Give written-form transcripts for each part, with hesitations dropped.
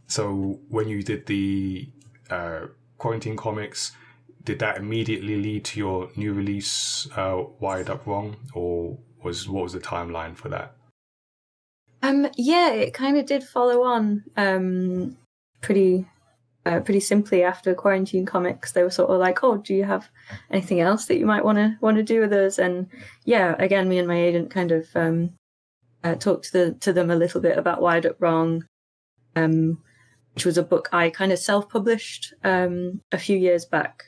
So when you did the Quarantine Comix, did that immediately lead to your new release, Wired Up Wrong, or what was the timeline for that? Yeah, it kind of did follow on pretty simply after Quarantine Comix. They were sort of like, "Oh, do you have anything else that you might want to do with us?" And yeah, again, me and my agent kind of talked to them a little bit about Wired Up Wrong, which was a book I kind of self-published a few years back.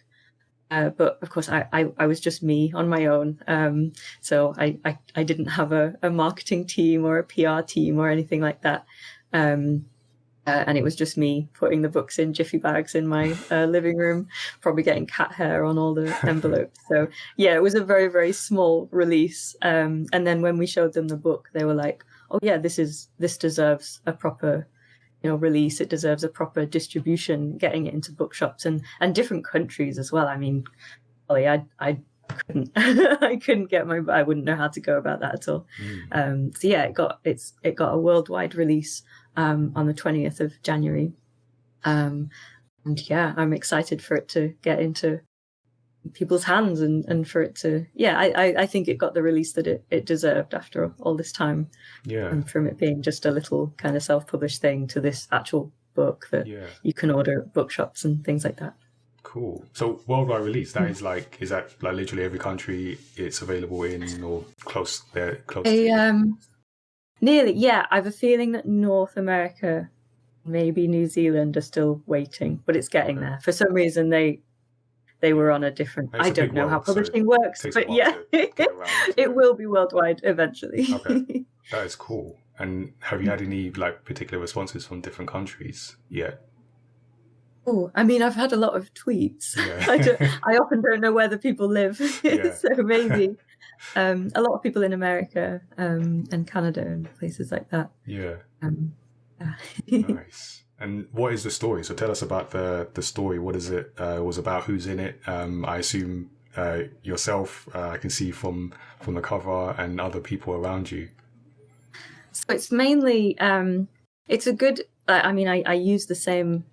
But of course, I was just me on my own. So I didn't have a marketing team or a PR team or anything like that. And it was just me putting the books in jiffy bags in my living room, probably getting cat hair on all the envelopes. So yeah, it was a very, very small release. And then when we showed them the book, they were like, "Oh yeah, this deserves a proper release. It deserves a proper distribution, getting it into bookshops and different countries as well." I mean, Ollie, I couldn't I couldn't get I wouldn't know how to go about that at all. So yeah, it got a worldwide release on the 20th of January. And yeah, I'm excited for it to get into people's hands and for it to I think it got the release that it deserved after all this time. And from it being just a little kind of self-published thing to this actual book that you can order at bookshops and things like that. Cool. So worldwide release, is that literally every country it's available in, or close to? Nearly, yeah. I have a feeling that North America, maybe New Zealand, are still waiting, but it's getting there. For some reason, they were on a different... I don't know how publishing works, but yeah, it will be worldwide eventually. Okay, that is cool. And have you had any particular responses from different countries yet? Oh, I mean, I've had a lot of tweets. Yeah. I often don't know where the people live, so maybe a lot of people in America and Canada and places like that. Yeah. Nice. And what is the story? So tell us about the story. What is it? Was about? Who's in it? I assume yourself. I can see from the cover and other people around you. So it's mainly it's a good. I mean, I use the same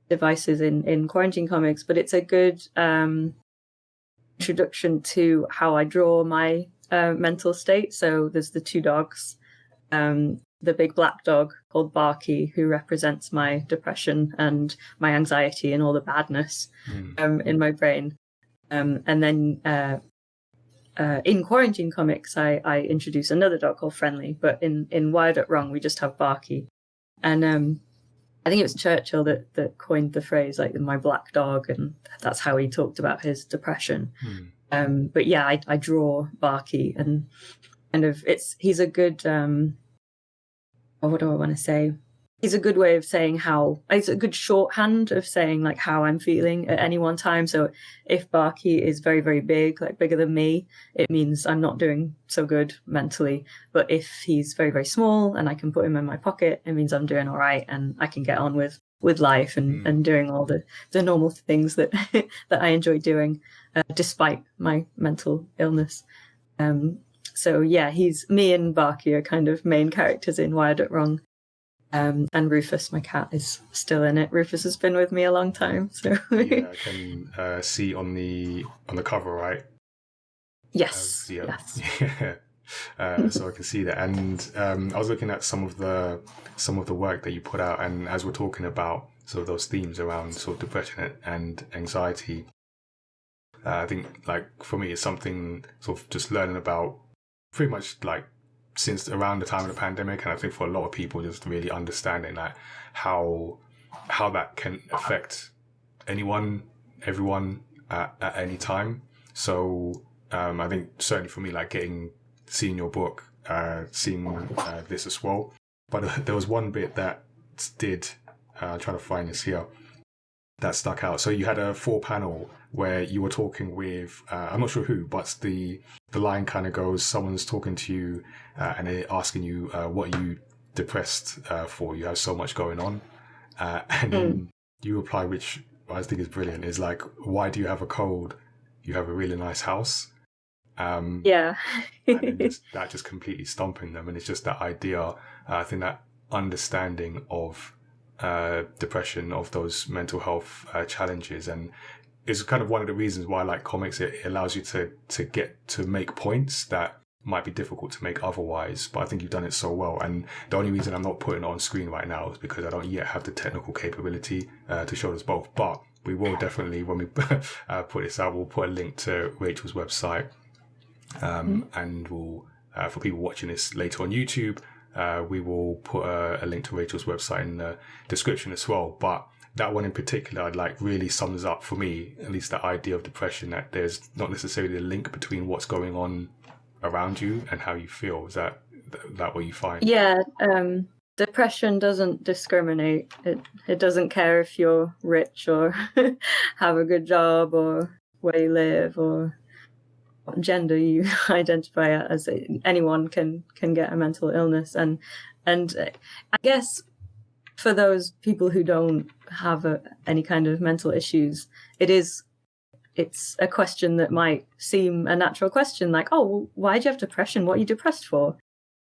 devices in Quarantine Comix, but it's a good introduction to how I draw my mental state. So there's the two dogs. The big black dog called Barky, who represents my depression and my anxiety and all the badness in my brain. And then in Quarantine Comix, I introduce another dog called Friendly, but in Wired Up Wrong, we just have Barky. And I think it was Churchill that coined the phrase, my black dog, and that's how he talked about his depression. But yeah, I draw Barky, and kind of he's a good... what do I want to say? He's a good way of saying it's a good shorthand of saying how I'm feeling at any one time. So if Barky is very, very big, bigger than me, it means I'm not doing so good mentally. But if he's very, very small and I can put him in my pocket, it means I'm doing all right and I can get on with life and doing all the normal things that that I enjoy doing despite my mental illness. So yeah, me and Barky are kind of main characters in Wired Up Wrong. And Rufus, my cat, is still in it. Rufus has been with me a long time. So yeah, I can see on the cover, right? Yes. Yes. So I can see that, and I was looking at some of the work that you put out, and as we're talking about sort of those themes around sort of depression and anxiety, I think for me it's something sort of just learning about pretty much since around the time of the pandemic, and I think for a lot of people just really understanding how that can affect anyone, everyone at any time. So I think certainly for me, seeing your book, seeing this as well. But there was one bit that did, I'm trying to find this here, that stuck out. So you had a 4-panel where you were talking with, I'm not sure who, but the line kind of goes, someone's talking to you and they're asking you what are you depressed for? You have so much going on. And then you reply, which I think is brilliant, is why do you have a cold? You have a really nice house. Yeah. And then that just completely stomping them. And it's just that idea, I think that understanding of depression, of those mental health challenges, and it's kind of one of the reasons why I like comics. It allows you to get to make points that might be difficult to make otherwise, but I think you've done it so well. And the only reason I'm not putting it on screen right now is because I don't yet have the technical capability to show us both. But we will definitely, when we put this out, we'll put a link to Rachel's website, and we'll for people watching this later on YouTube, we will put a link to Rachel's website in the description as well. But that one in particular, like, really sums up for me, at least, the idea of depression, that there's not necessarily a link between what's going on around you and how you feel. Is that what you find? Yeah, depression doesn't discriminate. It doesn't care if you're rich or have a good job or where you live or what gender you identify as. Anyone can get a mental illness, and I guess for those people who don't have any kind of mental issues, it's a question that might seem a natural question, like, oh, well, why do you have depression? What are you depressed for?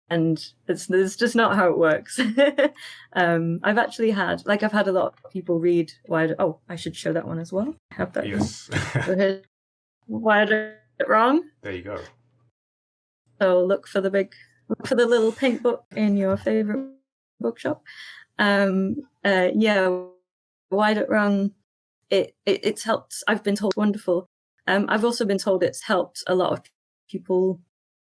And it's just not how it works. I've actually had a lot of people read I should show that one as well. I have that. Yes. Wired It Wrong. There you go. So look for the little pink book in your favorite bookshop. Wired It Wrong. It's helped. I've been told wonderful. I've also been told it's helped a lot of people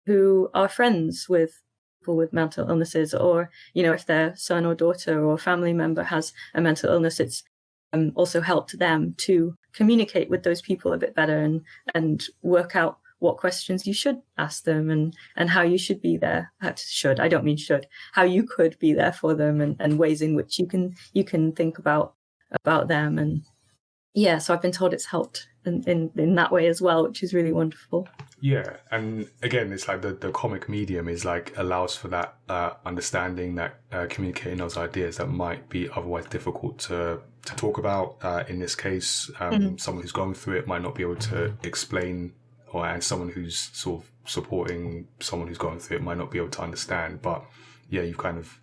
who are friends with people with mental illnesses, or, if their son or daughter or family member has a mental illness, it's also helped them to communicate with those people a bit better and work out what questions you should ask them and how you should be there. I don't mean should. How you could be there for them, and ways in which you can think about them. And yeah, so I've been told it's helped in that way as well, which is really wonderful. Yeah, and again, it's like the comic medium is like allows for that understanding, that communicating those ideas that might be otherwise difficult to talk about. In this case, someone who's going through it might not be able to explain, and someone who's sort of supporting someone who's going through it might not be able to understand. But yeah, you've kind of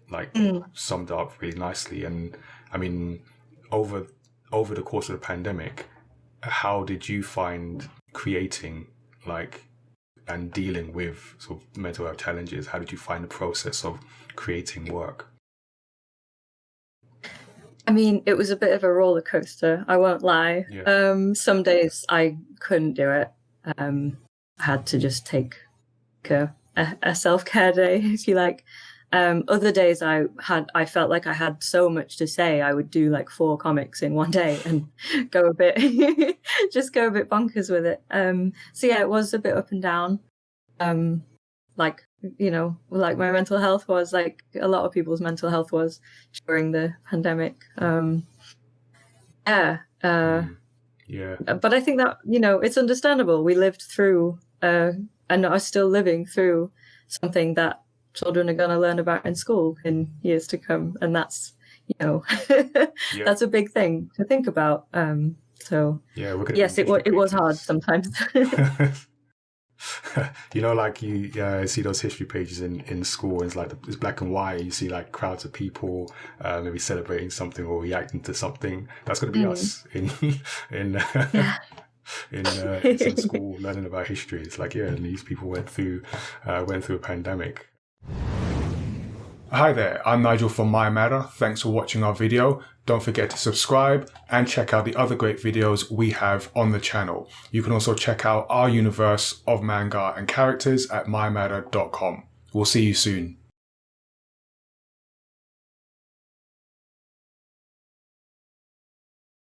summed it up really nicely. And I mean, over the course of the pandemic, how did you find creating and dealing with sort of mental health challenges? How did you find the process of creating work? I mean, it was a bit of a roller coaster, I won't lie. Yeah. Some days I couldn't do it. I had to just take a self-care day, if you like. Other days I felt like I had so much to say, I would do 4 comics in one day and go a bit bonkers with it. So yeah, it was a bit up and down. Like my mental health was, like a lot of people's mental health was during the pandemic. Yeah. But I think that, it's understandable. We lived through and are still living through something that children are going to learn about in school in years to come, and that's that's a big thing to think about. So yeah, yes, it was hard sometimes. You see those history pages in school, and it's black and white. You see crowds of people maybe celebrating something or reacting to something. That's going to be us in some school learning about history. It's these people went through a pandemic. Hi there, I'm Nigel from mayamada. Thanks for watching our video. Don't forget to subscribe and check out the other great videos we have on the channel. You can also check out our universe of manga and characters at mayamada.com. We'll see you soon.